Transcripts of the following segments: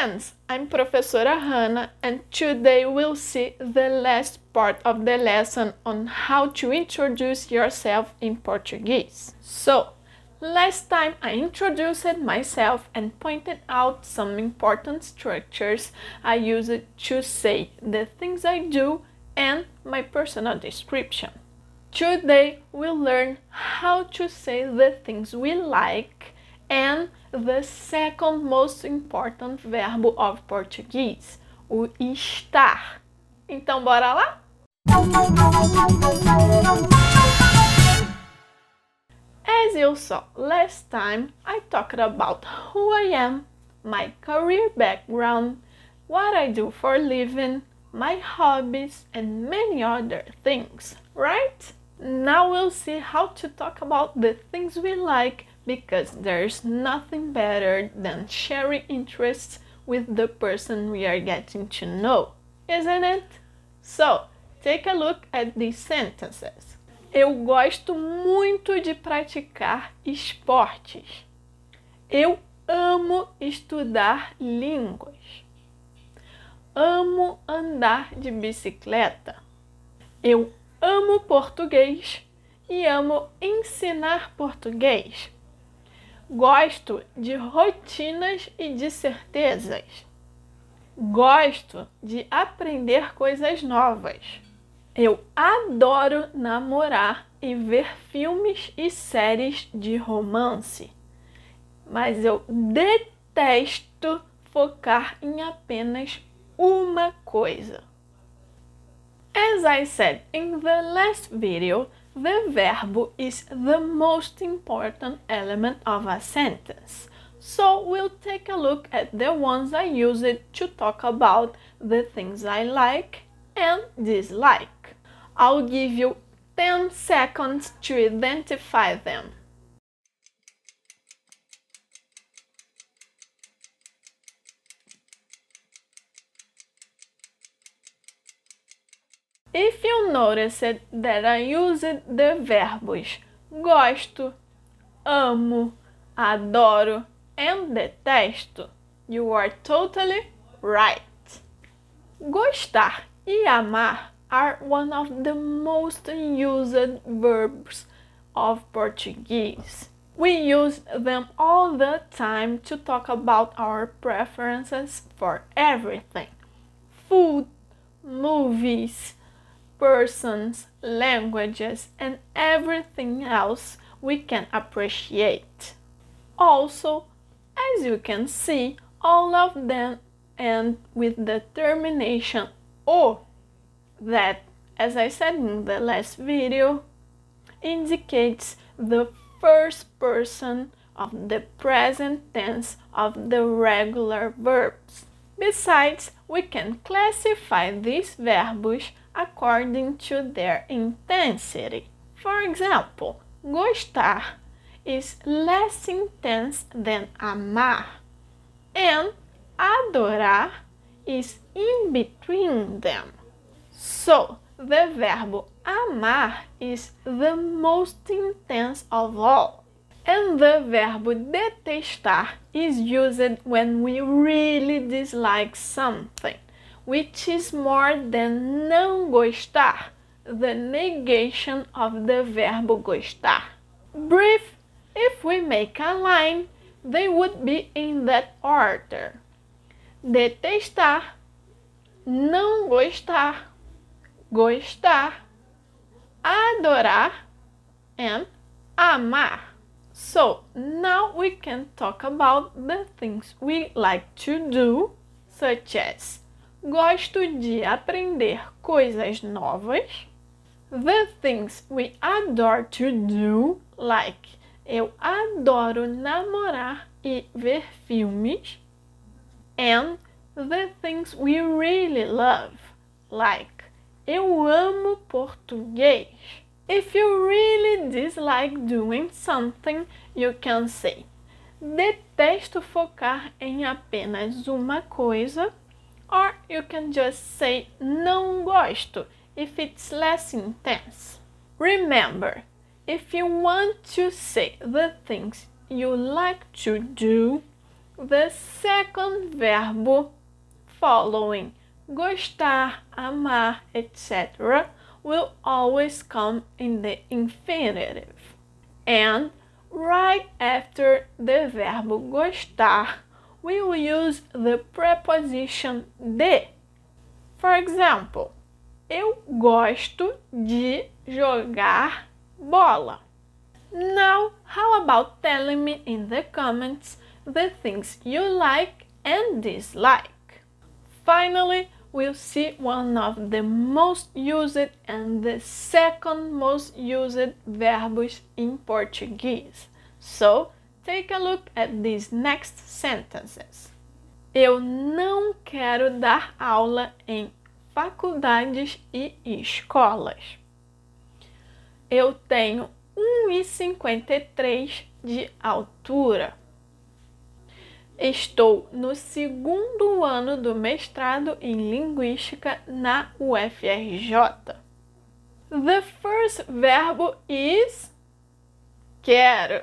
friends, I'm Professora Hannah, and today we'll see the last part of the lesson on how to introduce yourself in Portuguese. So, last time I introduced myself and pointed out some important structures I use to say the things I do and my personal description. Today we'll learn how to say the things we like and the second most important verbo of Portuguese, o estar. Então bora lá? As you saw last time, I talked about who I am, my career background, what I do for a living, my hobbies, and many other things, right? Now we'll see how to talk about the things we like, because there's nothing better than sharing interests with the person we are getting to know, isn't it? So, take a look at these sentences. Eu gosto muito de praticar esportes. Eu amo estudar línguas. Amo andar de bicicleta. Eu amo português e amo ensinar português. Gosto de rotinas e de certezas. Gosto de aprender coisas novas. Eu adoro namorar e ver filmes e séries de romance. Mas eu detesto focar em apenas uma coisa. As I said in the last video, the verb is the most important element of a sentence. So we'll take a look at the ones I use it to talk about the things I like and dislike. I'll give you 10 seconds to identify them. If you noticed that I used the verbos gosto, amo, adoro, and detesto, you are totally right. Gostar e amar are one of the most used verbs of Portuguese. We use them all the time to talk about our preferences for everything: food, movies, persons, languages, and everything else we can appreciate. Also, as you can see, all of them end with the termination o, that, as I said in the last video, indicates the first person of the present tense of the regular verbs. Besides, we can classify these verbs according to their intensity. For example, gostar is less intense than amar, and adorar is in between them. So, the verb amar is the most intense of all. And the verb detestar is used when we really dislike something, which is more than não gostar, the negation of the verb gostar. Brief, if we make a line, they would be in that order: detestar, não gostar, gostar, adorar, and amar. So, now we can talk about the things we like to do, such as gosto de aprender coisas novas. The things we adore to do, like eu adoro namorar e ver filmes. And the things we really love, like eu amo português. If you really dislike doing something, you can say detesto focar em apenas uma coisa, or you can just say não gosto if it's less intense. Remember, if you want to say the things you like to do, the second verbo following gostar, amar, etc. will always come in the infinitive. And right after the verbo gostar, we will use the preposition de. For example, eu gosto de jogar bola. Now, how about telling me in the comments the things you like and dislike? Finally, we'll see one of the most used and the second most used verbs in Portuguese. So, take a look at these next sentences. Eu não quero dar aula em faculdades e escolas. Eu tenho 1,53 de altura. Estou no segundo ano do mestrado em Linguística na UFRJ. The first verb is quero,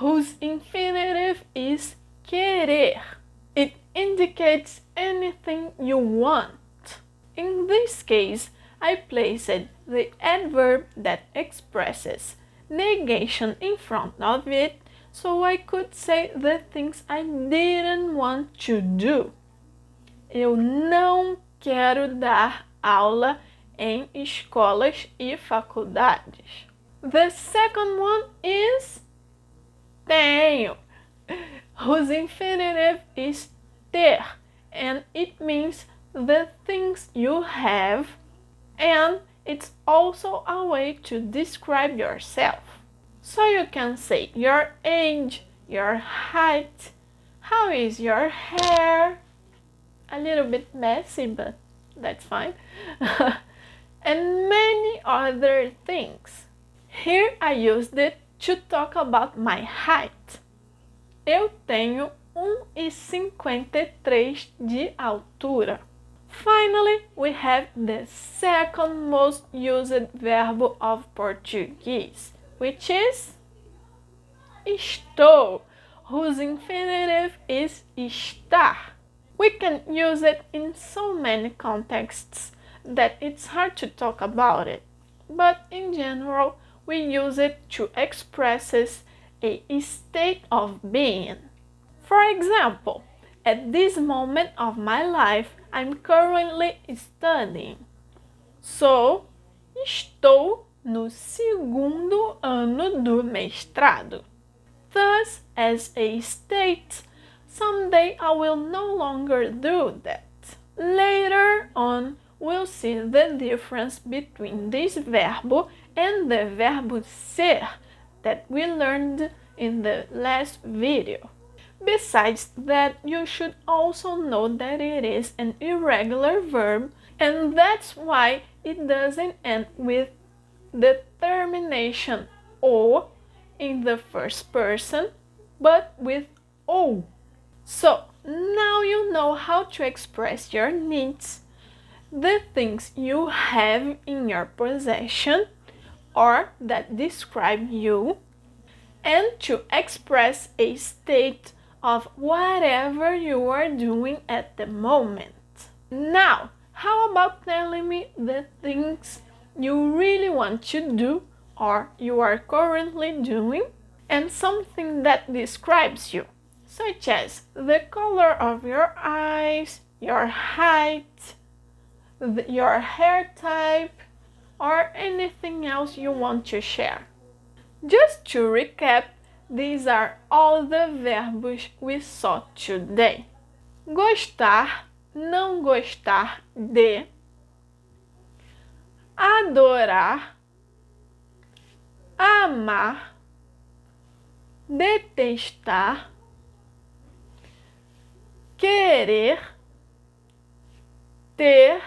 whose infinitive is querer. It indicates anything you want. In this case, I placed the adverb that expresses negation in front of it so I could say the things I didn't want to do. Eu não quero dar aula em escolas e faculdades. The second one is tenho, whose infinitive is ter, and it means the things you have, and it's also a way to describe yourself. So you can say your age, your height, how is your hair, a little bit messy, but that's fine, and many other things. Here I used it to talk about my height. Eu tenho 1,53 de altura. Finally, we have the second most used verb of Portuguese, which is estou, whose infinitive is estar. We can use it in so many contexts that it's hard to talk about it, but in general, we use it to express a state of being. For example, at this moment of my life, I'm currently studying. So, estou no segundo ano do mestrado. Thus, as a state, someday I will no longer do that. Later on, we'll see the difference between this verb and the verb ser that we learned in the last video. Besides that, you should also know that it is an irregular verb, and that's why it doesn't end with the termination o in the first person, but with o. So, now you know how to express your needs, the things you have in your possession or that describe you, and to express a state of whatever you are doing at the moment. Now, how about telling me the things you really want to do or you are currently doing, and something that describes you, such as the color of your eyes, your height, your hair type, or anything else you want to share. Just to recap, these are all the verbs we saw today. Gostar, não gostar de. Adorar, amar, detestar, querer, ter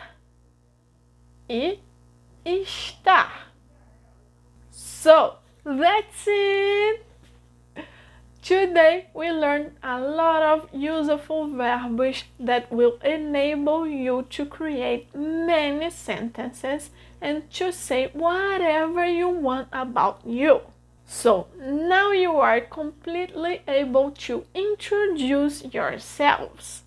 e estar. So, that's it! Today we learned a lot of useful verbs that will enable you to create many sentences and to say whatever you want about you. So now you are completely able to introduce yourselves.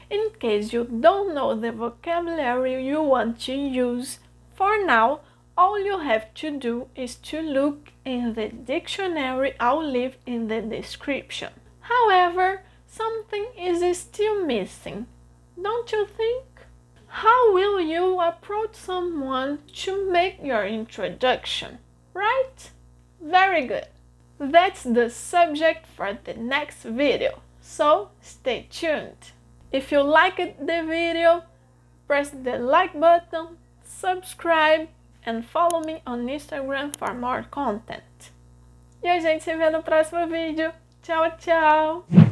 In case you don't know the vocabulary you want to use, for now, all you have to do is to look in the dictionary I'll leave in the description. However, something is still missing, don't you think? How will you approach someone to make your introduction, right? Very good. That's the subject for the next video, so stay tuned. If you liked the video, press the like button, subscribe, and follow me on Instagram for more content. E a gente se vê no próximo vídeo. Tchau, tchau!